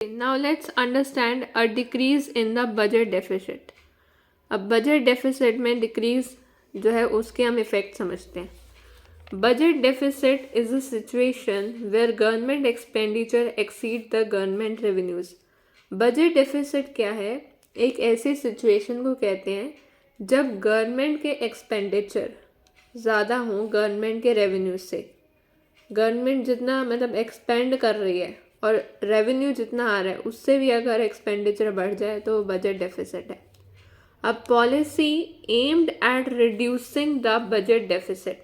Now let's understand a decrease in the budget deficit. अब budget deficit में decrease जो है उसके हम इफेक्ट समझते हैं. Budget deficit is a situation where government expenditure exceed the government revenues. Budget deficit क्या है? एक ऐसी सिचुएशन को कहते हैं जब गवर्नमेंट के एक्सपेंडिचर ज़्यादा हों गवर्नमेंट के रेवेन्यू से. गवर्नमेंट जितना मतलब एक्सपेंड कर रही है और रेवेन्यू जितना आ रहा है उससे भी अगर एक्सपेंडिचर बढ़ जाए तो बजट डेफिसिट है. अब policy aimed at reducing the budget deficit.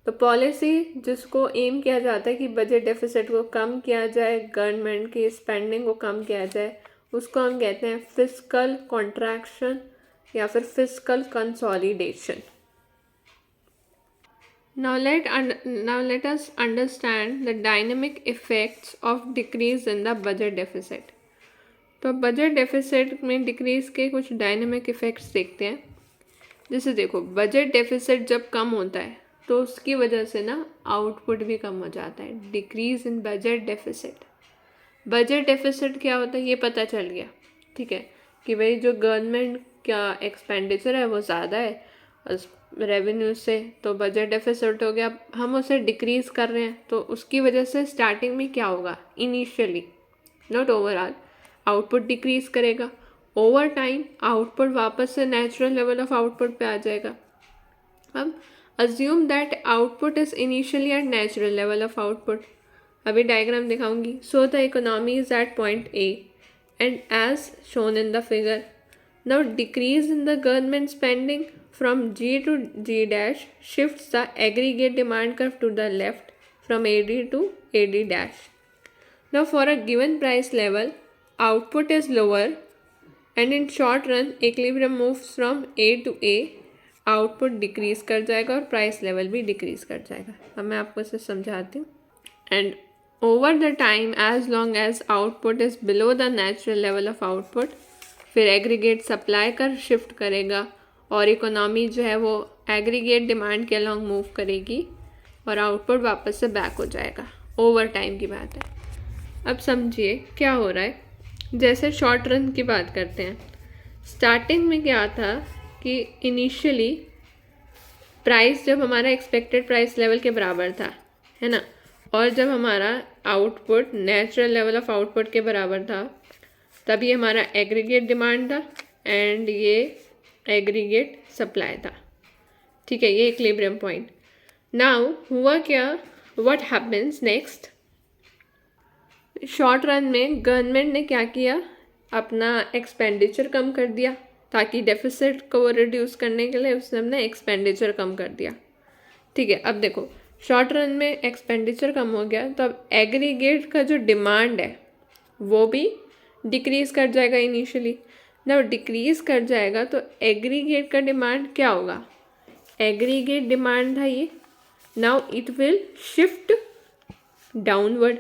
तो पॉलिसी जिसको एम किया जाता है कि बजट डेफिसिट को कम किया जाए, गवर्नमेंट की स्पेंडिंग को कम किया जाए, उसको हम कहते हैं फिस्कल कॉन्ट्रैक्शन या फिर fiscal consolidation. Now let us understand the dynamic effects of decrease in the budget deficit. तो बजट डेफिसिट में डिक्रीज के कुछ डायनेमिक इफ़ेक्ट्स देखते हैं. जैसे देखो, बजट डेफिसिट जब कम होता है तो उसकी वजह से ना आउटपुट भी कम हो जाता है. Decrease in budget deficit. Budget deficit क्या होता है ये पता चल गया, ठीक है, कि भाई जो गवर्नमेंट का एक्सपेंडिचर है वो ज़्यादा है रेवेन्यू से, तो बजट डेफिसिट हो गया. हम उसे डिक्रीज कर रहे हैं तो उसकी वजह से स्टार्टिंग में क्या होगा, initially not overall, output decrease करेगा. ओवर टाइम आउटपुट वापस से नेचुरल लेवल ऑफ आउटपुट पे आ जाएगा. अब assume that output is initially at natural level of output. अभी डायग्राम दिखाऊंगी. So the economy is at point A and as shown in the figure. Now decrease in the government spending from G to G dash shifts the aggregate demand curve to the left from AD to AD dash. Now for a given price level, output is lower and in short run equilibrium moves from A to A. Output decrease कर जाएगा और price level भी decrease कर जाएगा. अब मैं आपको इसे समझाती हूँ. And over the time as long as output is below the natural level of output, फिर एग्रीगेट सप्लाई कर शिफ्ट करेगा और इकोनॉमी जो है वो एग्रीगेट डिमांड के अलॉन्ग मूव करेगी और आउटपुट वापस से बैक हो जाएगा. ओवर टाइम की बात है. अब समझिए क्या हो रहा है. जैसे शॉर्ट रन की बात करते हैं. स्टार्टिंग में क्या था कि इनिशियली प्राइस जब हमारा एक्सपेक्टेड प्राइस लेवल के बराबर था, है ना, और जब हमारा output natural level of output के बराबर था, तब ये हमारा एग्रीगेट डिमांड था एंड ये एग्रीगेट सप्लाई था. ठीक है, ये इक्विलिब्रियम पॉइंट. नाउ हुआ क्या, what happens next. Short run में गवर्नमेंट ने क्या किया, अपना एक्सपेंडिचर कम कर दिया ताकि डेफिसिट को रिड्यूस करने के लिए उसने अपना एक्सपेंडिचर कम कर दिया. ठीक है, अब देखो शॉर्ट रन में एक्सपेंडिचर कम हो गया तो अब एग्रीगेट का जो डिमांड है वो भी डिक्रीज़ कर जाएगा इनिशियली. ना डिक्रीज कर जाएगा तो एग्रीगेट का डिमांड क्या होगा, एग्रीगेट डिमांड था ये, now it will shift downward.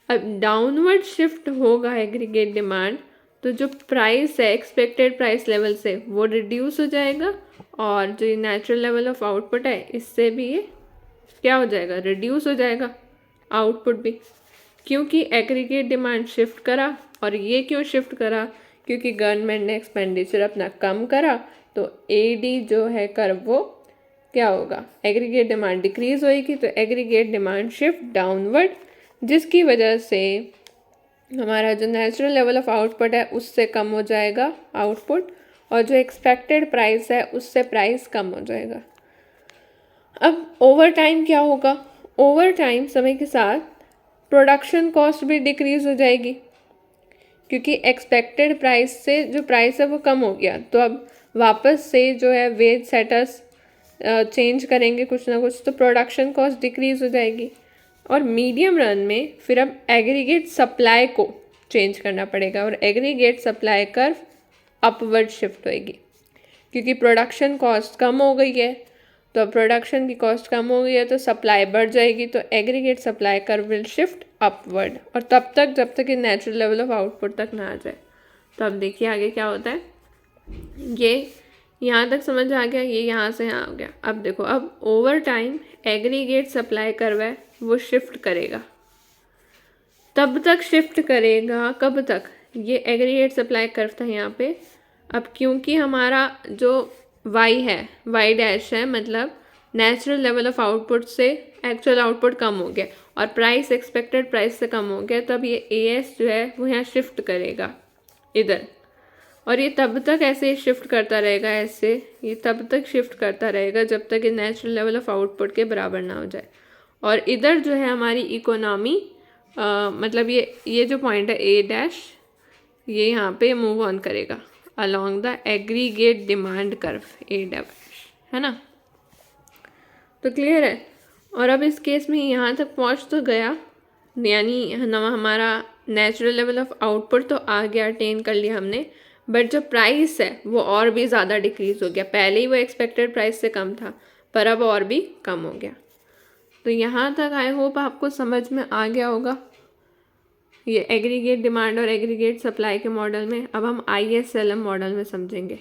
अब डाउनवर्ड शिफ्ट होगा एग्रीगेट डिमांड तो जो प्राइस है एक्सपेक्टेड प्राइस लेवल से वो रिड्यूस हो जाएगा और जो नेचुरल लेवल ऑफ आउटपुट है इससे भी ये क्या हो जाएगा, रिड्यूस हो जाएगा आउटपुट भी, क्योंकि एग्रीगेट डिमांड शिफ्ट करा. और ये क्यों शिफ्ट करा, क्योंकि गवर्नमेंट ने एक्सपेंडिचर अपना कम करा तो एडी जो है कर्व वो क्या होगा, एग्रीगेट डिमांड डिक्रीज होएगी तो एग्रीगेट डिमांड शिफ्ट डाउनवर्ड, जिसकी वजह से हमारा जो नेचुरल लेवल ऑफ आउटपुट है उससे कम हो जाएगा आउटपुट और जो एक्सपेक्टेड प्राइस है उससे प्राइस कम हो जाएगा. अब ओवर टाइम क्या होगा, ओवर टाइम समय के साथ प्रोडक्शन कॉस्ट भी डिक्रीज हो जाएगी क्योंकि एक्सपेक्टेड प्राइस से जो प्राइस है वो कम हो गया. तो अब वापस से जो है वेज सेटर्स चेंज करेंगे कुछ ना कुछ तो प्रोडक्शन कॉस्ट डिक्रीज हो जाएगी. और मीडियम रन में फिर अब एग्रीगेट सप्लाई को चेंज करना पड़ेगा और aggregate supply curve upward shift होएगी क्योंकि प्रोडक्शन कॉस्ट कम हो गई है. तो अब प्रोडक्शन की कॉस्ट कम हो गई है तो सप्लाई बढ़ जाएगी तो aggregate supply curve will shift upward और तब तक जब तक ये नेचुरल लेवल ऑफ आउटपुट तक ना आ जाए. तो अब देखिए आगे क्या होता है. ये यहाँ तक समझ आ गया, ये यहाँ से यहाँ हो गया. अब देखो, अब over time aggregate supply curve है वो शिफ्ट करेगा तब तक शिफ्ट करेगा, कब तक, ये एग्रीगेट सप्लाई कर्व था यहाँ पे। अब क्योंकि हमारा जो वाई है, वाई डैश है, मतलब नेचुरल लेवल ऑफ आउटपुट से एक्चुअल आउटपुट कम हो गया और प्राइस एक्सपेक्टेड प्राइस से कम हो गया, तब ये ए एस जो है वो यहाँ शिफ्ट करेगा इधर। और ये तब तक ऐसे शिफ्ट करता रहेगा, ऐसे ये तब तक शिफ्ट करता रहेगा जब तक ये नेचुरल लेवल ऑफ आउटपुट के बराबर ना हो जाए। और इधर जो है हमारी इकोनॉमी, मतलब ये जो पॉइंट है ए डैश, ये यहाँ पे मूव ऑन करेगा along the aggregate demand curve A dash, है ना। तो क्लियर है। और अब इस केस में यहाँ तक पहुँच तो गया, यानी हमारा नेचुरल लेवल ऑफ आउटपुट तो आ गया, अटेन कर लिया हमने, बट जो प्राइस है वो और भी ज़्यादा डिक्रीज हो गया। पहले ही वो एक्सपेक्टेड प्राइस से कम था, पर अब और भी कम हो गया। तो यहाँ तक आई होप आपको समझ में आ गया होगा ये एग्रीगेट डिमांड और एग्रीगेट सप्लाई के मॉडल में। अब हम ISLM मॉडल में समझेंगे।